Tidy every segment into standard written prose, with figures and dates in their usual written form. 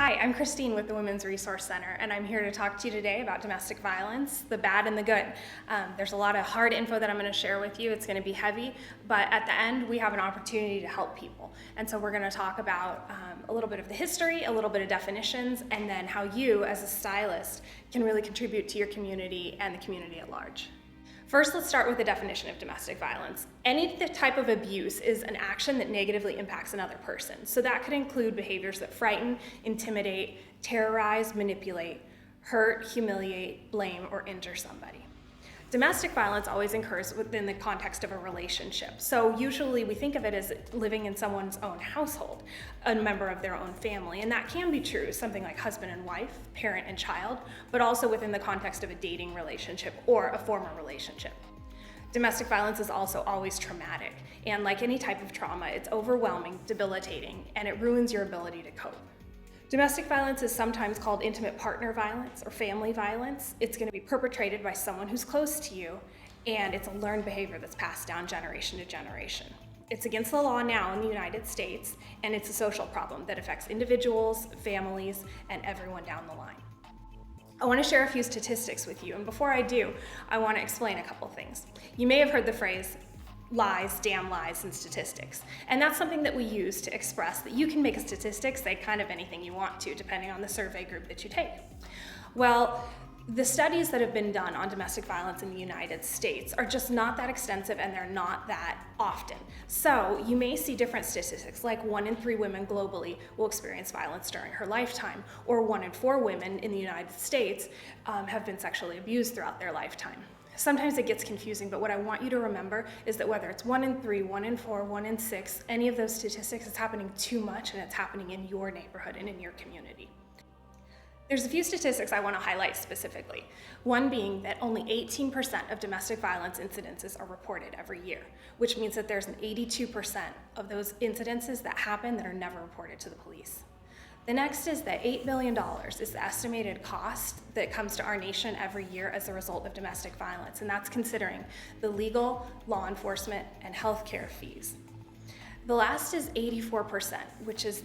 Hi, I'm Christine with the Women's Resource Center, and I'm here to talk to you today about domestic violence, the bad and the good. There's a lot of hard info that I'm going to share with you. It's going to be heavy, but at the end, we have an opportunity to help people. And so we're going to talk about a little bit of the history, a little bit of definitions, and then how you, as a stylist, can really contribute to your community and the community at large. First, let's start with the definition of domestic violence. Any type of abuse is an action that negatively impacts another person. So that could include behaviors that frighten, intimidate, terrorize, manipulate, hurt, humiliate, blame, or injure somebody. Domestic violence always occurs within the context of a relationship. So usually we think of it as living in someone's own household, a member of their own family, and that can be true, something like husband and wife, parent and child, but also within the context of a dating relationship or a former relationship. Domestic violence is also always traumatic, and like any type of trauma, it's overwhelming, debilitating, and it ruins your ability to cope. Domestic violence is sometimes called intimate partner violence or family violence. It's going to be perpetrated by someone who's close to you, and it's a learned behavior that's passed down generation to generation. It's against the law now in the United States, and it's a social problem that affects individuals, families, and everyone down the line. I want to share a few statistics with you, and before I do, I want to explain a couple things. You may have heard the phrase, lies, damn lies, and statistics. And that's something that we use to express that you can make a statistic say kind of anything you want to, depending on the survey group that you take. Well, the studies that have been done on domestic violence in the United States are just not that extensive, and they're not that often. So you may see different statistics, like 1 in 3 women globally will experience violence during her lifetime, or 1 in 4 women in the United States have been sexually abused throughout their lifetime. Sometimes it gets confusing, but what I want you to remember is that whether it's 1 in 3, 1 in 4, 1 in 6, any of those statistics, it's happening too much, and it's happening in your neighborhood and in your community. There's a few statistics I want to highlight specifically. One being that only 18% of domestic violence incidences are reported every year, which means that there's an 82% of those incidences that happen that are never reported to the police. The next is that $8 billion is the estimated cost that comes to our nation every year as a result of domestic violence, and that's considering the legal, law enforcement, and healthcare fees. The last is 84%, which is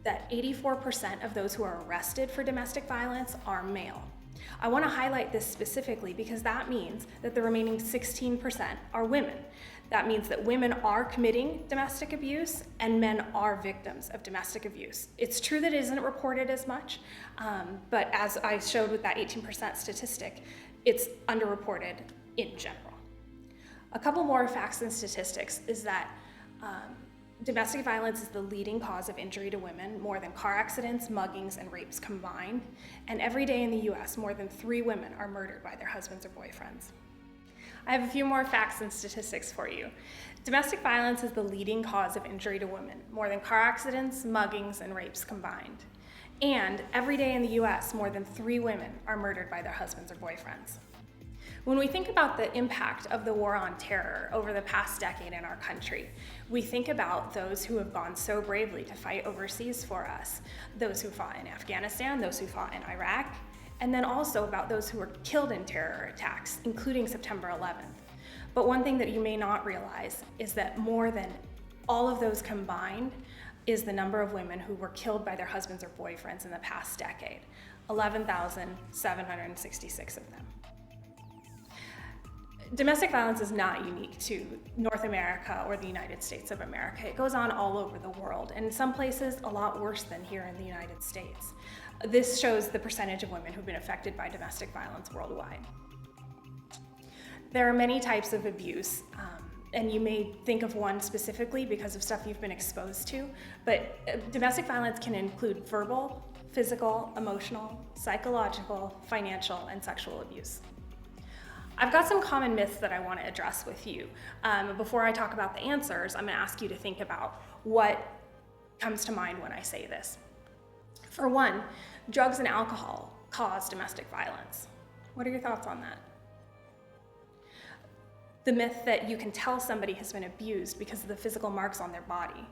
that 84% of those who are arrested for domestic violence are male. I want to highlight this specifically because that means that the remaining 16% are women. That means that women are committing domestic abuse and men are victims of domestic abuse. It's true that it isn't reported as much, but as I showed with that 18% statistic, it's underreported in general. A couple more facts and statistics is that domestic violence is the leading cause of injury to women, more than car accidents, muggings, and rapes combined. And every day in the US, more than 3 women are murdered by their husbands or boyfriends. I have a few more facts and statistics for you. Domestic violence is the leading cause of injury to women, more than car accidents, muggings, and rapes combined. And every day in the US, more than 3 women are murdered by their husbands or boyfriends. When we think about the impact of the war on terror over the past decade in our country, we think about those who have gone so bravely to fight overseas for us, those who fought in Afghanistan, those who fought in Iraq, and then also about those who were killed in terror attacks, including September 11th. But one thing that you may not realize is that more than all of those combined is the number of women who were killed by their husbands or boyfriends in the past decade, 11,766 of them. Domestic violence is not unique to North America or the United States of America. It goes on all over the world, and in some places a lot worse than here in the United States. This shows the percentage of women who've been affected by domestic violence worldwide. There are many types of abuse, and you may think of one specifically because of stuff you've been exposed to, but domestic violence can include verbal, physical, emotional, psychological, financial, and sexual abuse. I've got some common myths that I want to address with you. Before I talk about the answers, I'm going to ask you to think about what comes to mind when I say this. For one, drugs and alcohol cause domestic violence. What are your thoughts on that? The myth that you can tell somebody has been abused because of the physical marks on their body.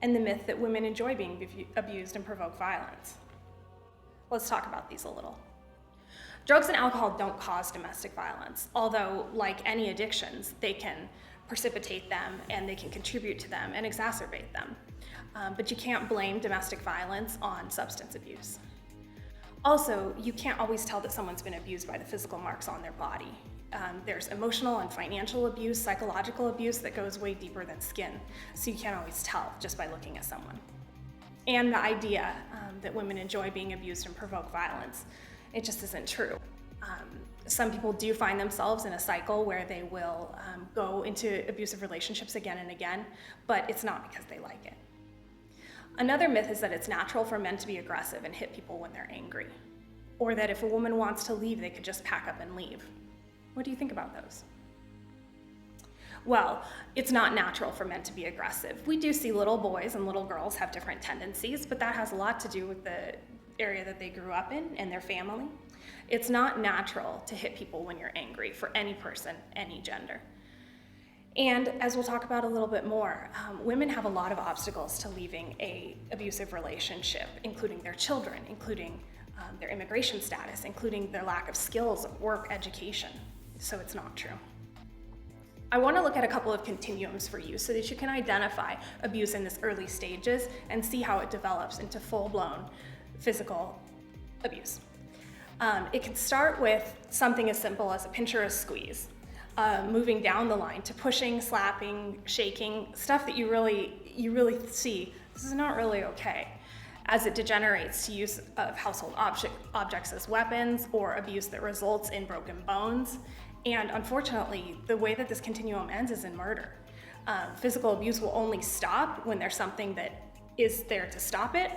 And the myth that women enjoy being abused and provoke violence. Let's talk about these a little. Drugs and alcohol don't cause domestic violence, although like any addictions, they can precipitate them, and they can contribute to them and exacerbate them. But you can't blame domestic violence on substance abuse. Also, you can't always tell that someone's been abused by the physical marks on their body. There's emotional and financial abuse, psychological abuse that goes way deeper than skin, so you can't always tell just by looking at someone. And the idea that women enjoy being abused and provoke violence, it just isn't true. Some people do find themselves in a cycle where they will go into abusive relationships again and again, but it's not because they like it. Another myth is that it's natural for men to be aggressive and hit people when they're angry, or that if a woman wants to leave, they could just pack up and leave. What do you think about those? Well, it's not natural for men to be aggressive. We do see little boys and little girls have different tendencies, but that has a lot to do with the area that they grew up in and their family. It's not natural to hit people when you're angry for any person, any gender. And as we'll talk about a little bit more, women have a lot of obstacles to leaving an abusive relationship, including their children, including their immigration status, including their lack of skills, work, education. So it's not true. I want to look at a couple of continuums for you so that you can identify abuse in its early stages and see how it develops into full-blown physical abuse. It can start with something as simple as a pinch or a squeeze, moving down the line to pushing, slapping, shaking, stuff that you really see, this is not really okay, as it degenerates to use of household objects as weapons or abuse that results in broken bones. And unfortunately, the way that this continuum ends is in murder. Physical abuse will only stop when there's something that is there to stop it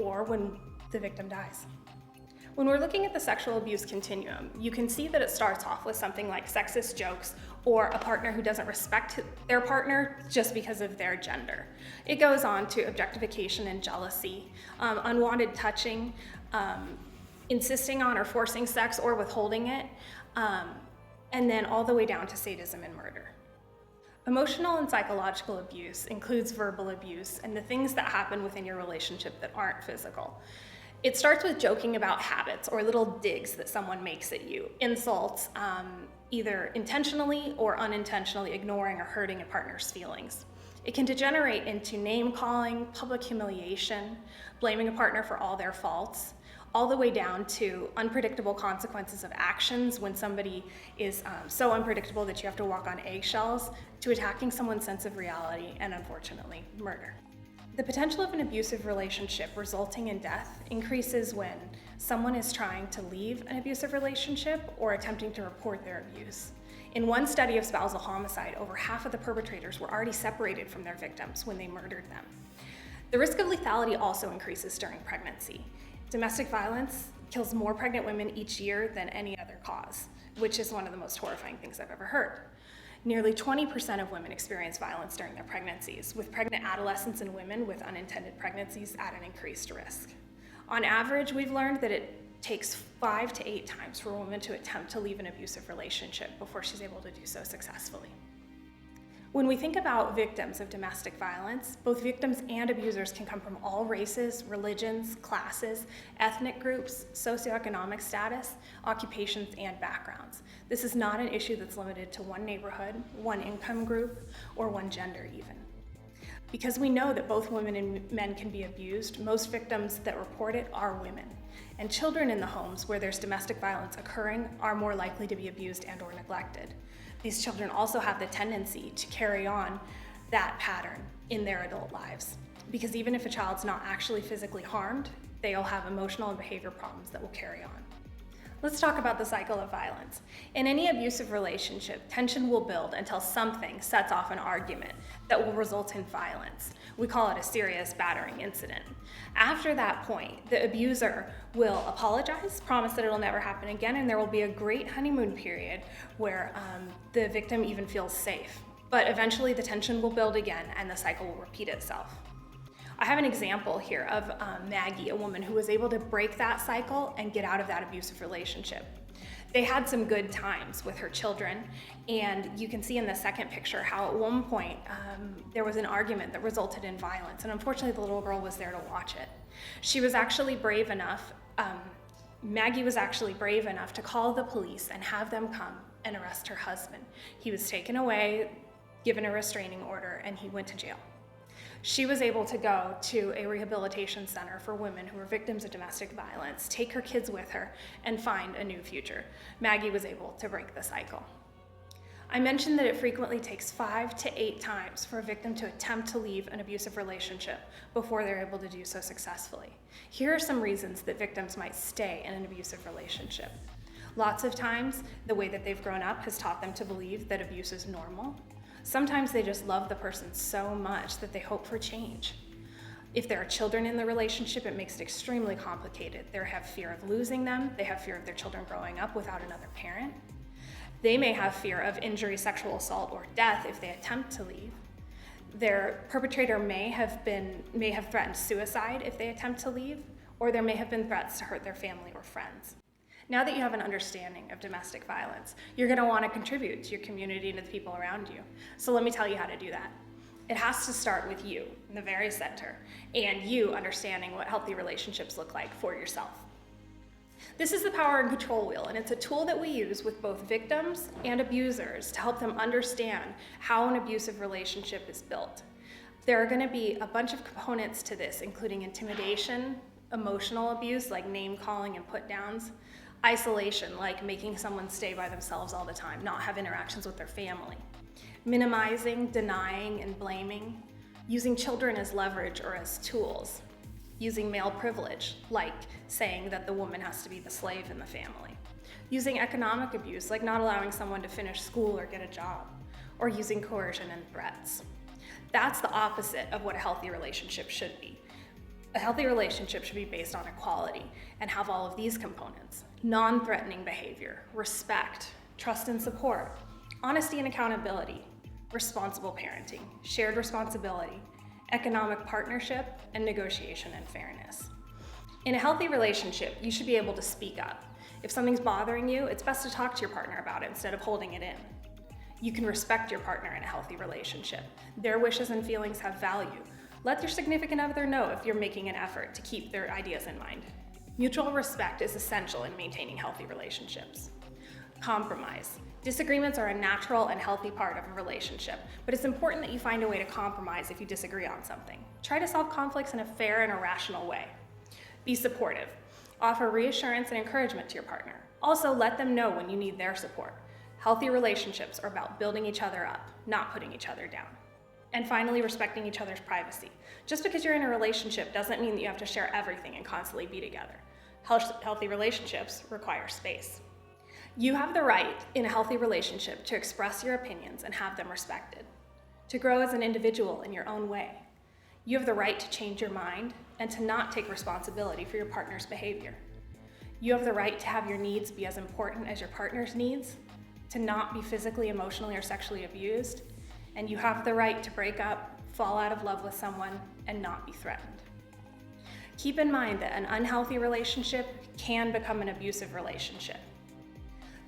or when the victim dies. When we're looking at the sexual abuse continuum, you can see that it starts off with something like sexist jokes or a partner who doesn't respect their partner just because of their gender. It goes on to objectification and jealousy, unwanted touching, insisting on or forcing sex or withholding it, and then all the way down to sadism and murder. Emotional and psychological abuse includes verbal abuse and the things that happen within your relationship that aren't physical. It starts with joking about habits or little digs that someone makes at you, insults, either intentionally or unintentionally ignoring or hurting a partner's feelings. It can degenerate into name-calling, public humiliation, blaming a partner for all their faults, all the way down to unpredictable consequences of actions when somebody is so unpredictable that you have to walk on eggshells, to attacking someone's sense of reality, and unfortunately, murder. The potential of an abusive relationship resulting in death increases when someone is trying to leave an abusive relationship or attempting to report their abuse. In one study of spousal homicide, over half of the perpetrators were already separated from their victims when they murdered them. The risk of lethality also increases during pregnancy. Domestic violence kills more pregnant women each year than any other cause, which is one of the most horrifying things I've ever heard. Nearly 20% of women experience violence during their pregnancies, with pregnant adolescents and women with unintended pregnancies at an increased risk. On average, we've learned that it takes 5 to 8 times for a woman to attempt to leave an abusive relationship before she's able to do so successfully. When we think about victims of domestic violence, both victims and abusers can come from all races, religions, classes, ethnic groups, socioeconomic status, occupations, and backgrounds. This is not an issue that's limited to one neighborhood, one income group, or one gender even. Because we know that both women and men can be abused, most victims that report it are women. And children in the homes where there's domestic violence occurring are more likely to be abused and or neglected. These children also have the tendency to carry on that pattern in their adult lives. Because even if a child's not actually physically harmed, they'll have emotional and behavior problems that will carry on. Let's talk about the cycle of violence. In any abusive relationship, tension will build until something sets off an argument that will result in violence. We call it a serious battering incident. After that point, the abuser will apologize, promise that it'll never happen again, and there will be a great honeymoon period where the victim even feels safe. But eventually the tension will build again and the cycle will repeat itself. I have an example here of Maggie, a woman who was able to break that cycle and get out of that abusive relationship. They had some good times with her children, and you can see in the second picture how at one point there was an argument that resulted in violence, and unfortunately the little girl was there to watch it. She was actually brave enough, Maggie was actually brave enough to call the police and have them come and arrest her husband. He was taken away, given a restraining order, and he went to jail. She was able to go to a rehabilitation center for women who were victims of domestic violence, take her kids with her, and find a new future. Maggie was able to break the cycle. I mentioned that it frequently takes 5 to 8 times for a victim to attempt to leave an abusive relationship before they're able to do so successfully. Here are some reasons that victims might stay in an abusive relationship. Lots of times, the way that they've grown up has taught them to believe that abuse is normal. Sometimes they just love the person so much that they hope for change. If there are children in the relationship, it makes it extremely complicated. They have fear of losing them. They have fear of their children growing up without another parent. They may have fear of injury, sexual assault, or death if they attempt to leave. Their perpetrator may have threatened suicide if they attempt to leave, or there may have been threats to hurt their family or friends. Now that you have an understanding of domestic violence, you're going to want to contribute to your community and to the people around you. So let me tell you how to do that. It has to start with you in the very center, and you understanding what healthy relationships look like for yourself. This is the power and control wheel, and it's a tool that we use with both victims and abusers to help them understand how an abusive relationship is built. There are going to be a bunch of components to this, including intimidation, emotional abuse like name calling and put downs, isolation like making someone stay by themselves all the time, not have interactions with their family, minimizing, denying, and blaming, using children as leverage or as tools, using male privilege, like saying that the woman has to be the slave in the family, using economic abuse, like not allowing someone to finish school or get a job, or using coercion and threats. That's the opposite of what a healthy relationship should be. A healthy relationship should be based on equality and have all of these components: non-threatening behavior, respect, trust and support, honesty and accountability, responsible parenting, shared responsibility, economic partnership, and negotiation and fairness. In a healthy relationship, you should be able to speak up. If something's bothering you, it's best to talk to your partner about it instead of holding it in. You can respect your partner in a healthy relationship. Their wishes and feelings have value. Let your significant other know if you're making an effort to keep their ideas in mind. Mutual respect is essential in maintaining healthy relationships. Compromise. Disagreements are a natural and healthy part of a relationship, but it's important that you find a way to compromise if you disagree on something. Try to solve conflicts in a fair and a rational way. Be supportive. Offer reassurance and encouragement to your partner. Also, let them know when you need their support. Healthy relationships are about building each other up, not putting each other down. And finally, respecting each other's privacy. Just because you're in a relationship doesn't mean that you have to share everything and constantly be together. Healthy relationships require space. You have the right in a healthy relationship to express your opinions and have them respected, to grow as an individual in your own way. You have the right to change your mind and to not take responsibility for your partner's behavior. You have the right to have your needs be as important as your partner's needs, to not be physically, emotionally, or sexually abused, and you have the right to break up, fall out of love with someone, and not be threatened. Keep in mind that an unhealthy relationship can become an abusive relationship.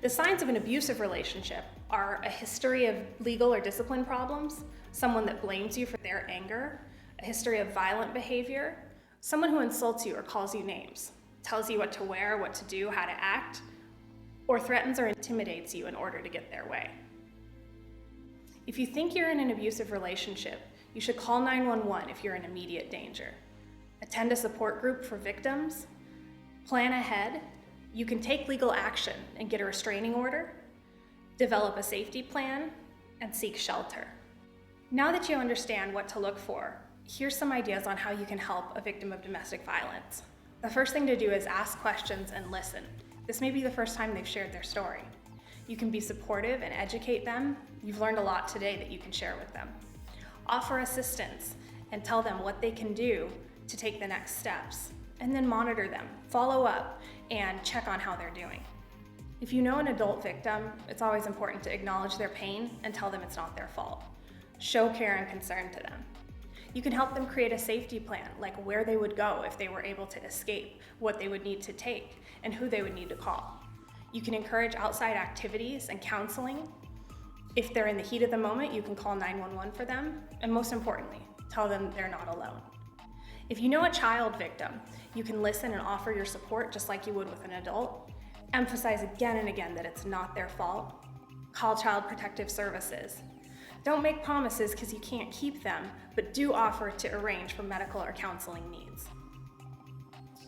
The signs of an abusive relationship are a history of legal or discipline problems, someone that blames you for their anger, a history of violent behavior, someone who insults you or calls you names, tells you what to wear, what to do, how to act, or threatens or intimidates you in order to get their way. If you think you're in an abusive relationship, you should call 911 if you're in immediate danger. Attend a support group for victims, plan ahead. You can take legal action and get a restraining order, develop a safety plan, and seek shelter. Now that you understand what to look for, here's some ideas on how you can help a victim of domestic violence. The first thing to do is ask questions and listen. This may be the first time they've shared their story. You can be supportive and educate them. You've learned a lot today that you can share with them. Offer assistance and tell them what they can do to take the next steps. And then monitor them, follow up, and check on how they're doing. If you know an adult victim, it's always important to acknowledge their pain and tell them it's not their fault. Show care and concern to them. You can help them create a safety plan, like where they would go if they were able to escape, what they would need to take, and who they would need to call. You can encourage outside activities and counseling. If they're in the heat of the moment, you can call 911 for them, and most importantly, tell them they're not alone. If you know a child victim, you can listen and offer your support just like you would with an adult. Emphasize again and again that it's not their fault. Call Child Protective Services. Don't make promises because you can't keep them, but do offer to arrange for medical or counseling needs.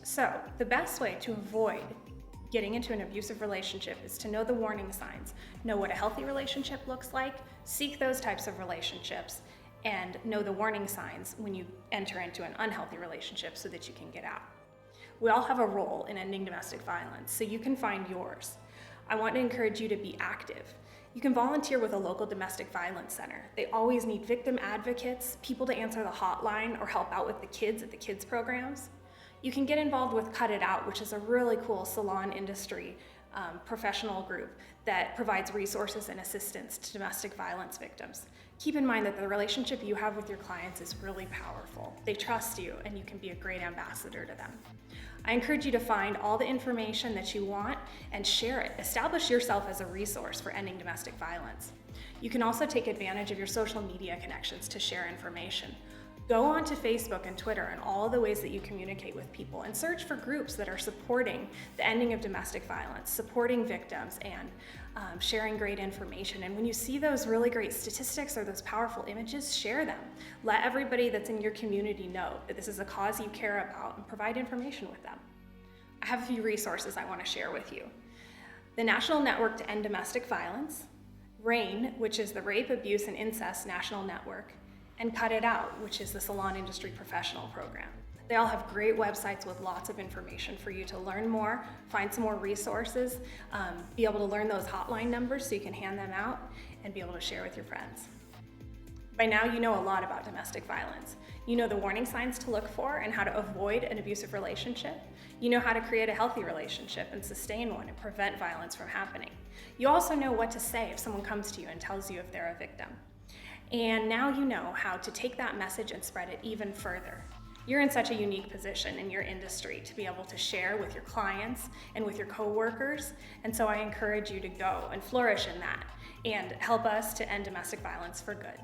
So, the best way to avoid getting into an abusive relationship is to know the warning signs, know what a healthy relationship looks like, seek those types of relationships, and know the warning signs when you enter into an unhealthy relationship so that you can get out. We all have a role in ending domestic violence, so you can find yours. I want to encourage you to be active. You can volunteer with a local domestic violence center. They always need victim advocates, people to answer the hotline, or help out with the kids at the kids programs. You can get involved with Cut It Out, which is a really cool salon industry professional group that provides resources and assistance to domestic violence victims. Keep in mind that the relationship you have with your clients is really powerful. They trust you, and you can be a great ambassador to them. I encourage you to find all the information that you want and share it. Establish yourself as a resource for ending domestic violence. You can also take advantage of your social media connections to share information. Go onto Facebook and Twitter and all the ways that you communicate with people, and search for groups that are supporting the ending of domestic violence, supporting victims, and sharing great information. And when you see those really great statistics or those powerful images, share them. Let everybody that's in your community know that this is a cause you care about, and provide information with them. I have a few resources I want to share with you. The National Network to End Domestic Violence, RAIN, which is the Rape, Abuse, and Incest National Network, and Cut It Out, which is the Salon Industry Professional Program. They all have great websites with lots of information for you to learn more, find some more resources, be able to learn those hotline numbers so you can hand them out, and be able to share with your friends. By now, you know a lot about domestic violence. You know the warning signs to look for and how to avoid an abusive relationship. You know how to create a healthy relationship and sustain one and prevent violence from happening. You also know what to say if someone comes to you and tells you if they're a victim. And now you know how to take that message and spread it even further. You're in such a unique position in your industry to be able to share with your clients and with your coworkers, and so I encourage you to go and flourish in that and help us to end domestic violence for good.